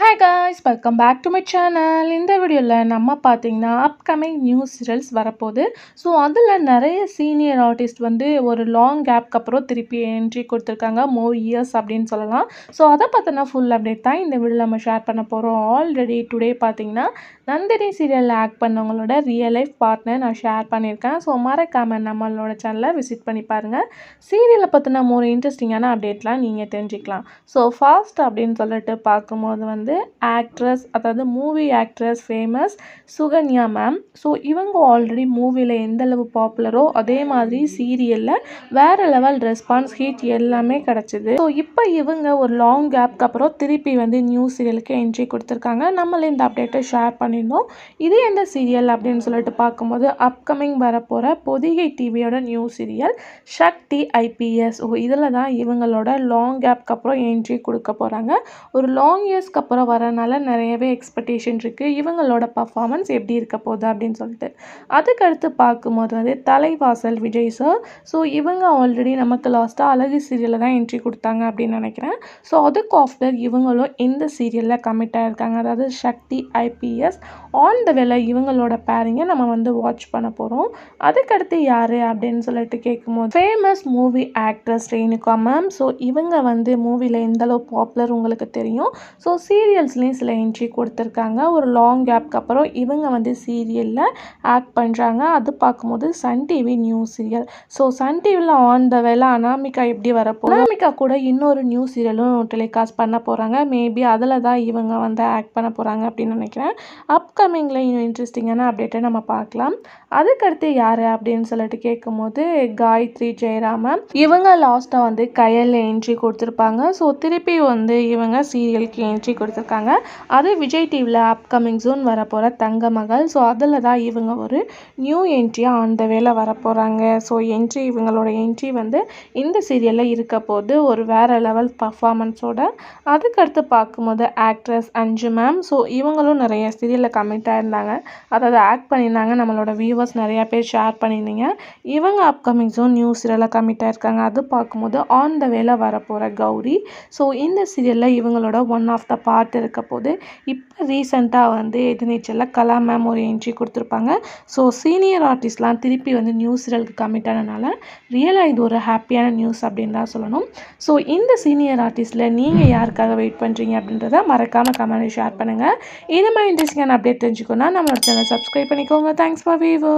Hi guys, welcome back to my channel. இந்த வீடியோவில் நம்ம பார்த்தீங்கன்னா அப்கமிங் நியூ சீரியல்ஸ் வரப்போகுது. ஸோ அதில் நிறைய சீனியர் ஆர்டிஸ்ட் வந்து ஒரு லாங் கேப்க்கு அப்புறம் திருப்பி என்ட்ரி கொடுத்துருக்காங்க. மோர் இயர்ஸ் அப்படின்னு சொல்லலாம். ஸோ அதை பார்த்தோன்னா ஃபுல் அப்டேட் தான் இந்த வீடியோவில் நம்ம ஷேர் பண்ண போகிறோம். ஆல்ரெடி டுடே பார்த்தீங்கன்னா நந்தினி சீரியலில் ஆக்ட் பண்ணவங்களோட ரியல் லைஃப் பார்ட்னர் நான் ஷேர் பண்ணியிருக்கேன். ஸோ மறக்காமல் நம்மளோட சேனலை விசிட் பண்ணி பாருங்கள். சீரியலை பற்றின மோர் இன்ட்ரெஸ்டிங்கான அப்டேட்லாம் நீங்கள் தெரிஞ்சுக்கலாம். ஸோ ஃபாஸ்ட் அப்படின்னு சொல்லிட்டு பார்க்கும்போது வந்து ஆக்ட்ரஸ், அதாவது movie actress famous Sukanya ma'am. So இவங்க ஆல்ரெடி மூவியில் எந்தளவு பாப்புலரோ அதே மாதிரி சீரியலில் வேறு லெவல் ரெஸ்பான்ஸ், ஹீட் எல்லாமே கிடச்சிது. ஸோ இப்போ இவங்க ஒரு லாங் கேப்க்கு அப்புறம் திருப்பி வந்து நியூ சீரியலுக்கு என்ட்ரி கொடுத்துருக்காங்க. நம்மளே இந்த அப்டேட்டை ஷேர் பண்ணியிருந்தோம். இது எந்த சீரியல் அப்படின்னு சொல்லிட்டு பார்க்கும்போது அப்கமிங் வரப்போகிற பொதிகை டிவியோட நியூ சீரியல் சக்தி ஐபிஎஸ். இதில் தான் இவங்களோட லாங் கேப்க்கு அப்புறம் என்ட்ரி கொடுக்க போகிறாங்க. ஒரு லாங் இயர்ஸ்க்கு அப்புறம் வரனால நிறையவே எக்ஸ்பெக்டேஷன் இருக்குது இவங்களோட பர்ஃபார்மன்ஸ் எப்படி இருக்க போகுது அப்படின்னு சொல்லிட்டு. அதுக்கடுத்து பார்க்கும்போது வந்து தலைவாசல் விஜய் சார். ஸோ இவங்க ஆல்ரெடி நமக்கு லாஸ்ட்டாக அழகு சீரியலில் தான் என்ட்ரி கொடுத்தாங்க அப்படின்னு நினைக்கிறேன். ஸோ அதுக்கு ஆஃப்டர் இவங்களும் இந்த சீரியலில் கமிட் ஆகிருக்காங்க. அதாவது சக்தி ஐபிஎஸ் ஆன் த வேலை இவங்களோட பேரிங்கை நம்ம வந்து வாட்ச் பண்ண போகிறோம். அதுக்கடுத்து யார் அப்படின்னு சொல்லிட்டு கேட்கும்போது famous movie actress Renuka ma'am. So இவங்க வந்து மூவியில் எந்தளவு பாப்புலர் உங்களுக்கு தெரியும். ஸோ சீரியல்ஸ்லேயும் சில என்ட்ரி கொடுத்துருக்காங்க. ஒரு லாங் கேப்க்கு அப்புறம் இவங்க வந்து சீரியலில் ஆக்ட் பண்ணுறாங்க. அது பார்க்கும்போது Sun TV new serial. So Sun டிவியில் ஆன் த வேலை அனாமிகா எப்படி வரப்போ, அனாமிகா கூட இன்னொரு நியூ சீரியலும் டெலிகாஸ்ட் பண்ண போகிறாங்க. மேபி அதில் தான் இவங்க வந்து ஆக்ட் பண்ண போகிறாங்க அப்படின்னு நினைக்கிறேன். அப்கமிங்கில் இன்னும் இன்ட்ரெஸ்டிங்கான அப்டேட்டை நம்ம பார்க்கலாம். அதுக்கடுத்து யார் அப்படின்னு சொல்லிட்டு கேட்கும்போது காயத்ரி ஜெயராமன். இவங்க லாஸ்ட்டாக வந்து கயலில் என்ட்ரி கொடுத்துருப்பாங்க. ஸோ திருப்பி வந்து இவங்க சீரியலுக்கு என்ட்ரி கொடுத்துருக்காங்க. அது விஜய் டிவியில் அப்கமிங் ஜூன் வரப்போகிற தங்க மகள். ஸோ அதில் தான் இவங்க ஒரு நியூ என்ட்ரியாக அந்த வேலை வரப்போகிறாங்க. ஸோ இவங்களோட என்ட்ரி வந்து இந்த சீரியலில் இருக்க போது ஒரு வேறு லெவல் பர்ஃபார்மன்ஸோட. அதுக்கடுத்து பார்க்கும்போது ஆக்ட்ரஸ் அஞ்சு மேம். ஸோ இவங்களும் நிறைய சீரியலில் கமிட் ஆயிருந்தாங்க, அதாவது ஆக்ட் பண்ணியிருந்தாங்க. நம்மளோட வியூவர்ஸ் நிறையா பேர் ஷேர் பண்ணியிருந்தீங்க. இவங்க அப்கமிங் ஜூன் நியூ சீரியலில் கமிட் ஆயிருக்காங்க. அது பார்க்கும்போது ஆன் த வேலை வரப்போகிற கௌரி. ஸோ இந்த சீரியலில் இவங்களோட ஒன் ஆஃப் த பார்ட் இருக்க போது. இப்போ ரீசெண்டாக வந்து எதிர்நீச்சலில் கலா மேம் ஒரு என்ட்ரி கொடுத்துருப்பாங்க. ஸோ சீனியர் ஆர்டிஸ்ட்லாம் திருப்பி வந்து நியூ சீரியலுக்கு கமிட் ஆனதுனால ரியலாக இது ஒரு ஹாப்பியான நியூஸ் அப்படின்னு தான் சொல்லணும். ஸோ இந்த சீனியர் ஆர்டிஸ்ட்டில் நீங்கள் யாருக்காக வெயிட் பண்ணுறீங்க அப்படின்றத மறக்காமல் கமெண்ட் ஷேர் பண்ணுங்கள். இது மாதிரி இன்ட்ரெஸ்டிங்கான அப்டேட் தெரிஞ்சுக்கணும்னா நம்மளோட சேனல் சப்ஸ்கிரைப் பண்ணிக்கோங்க. Thanks for viewer.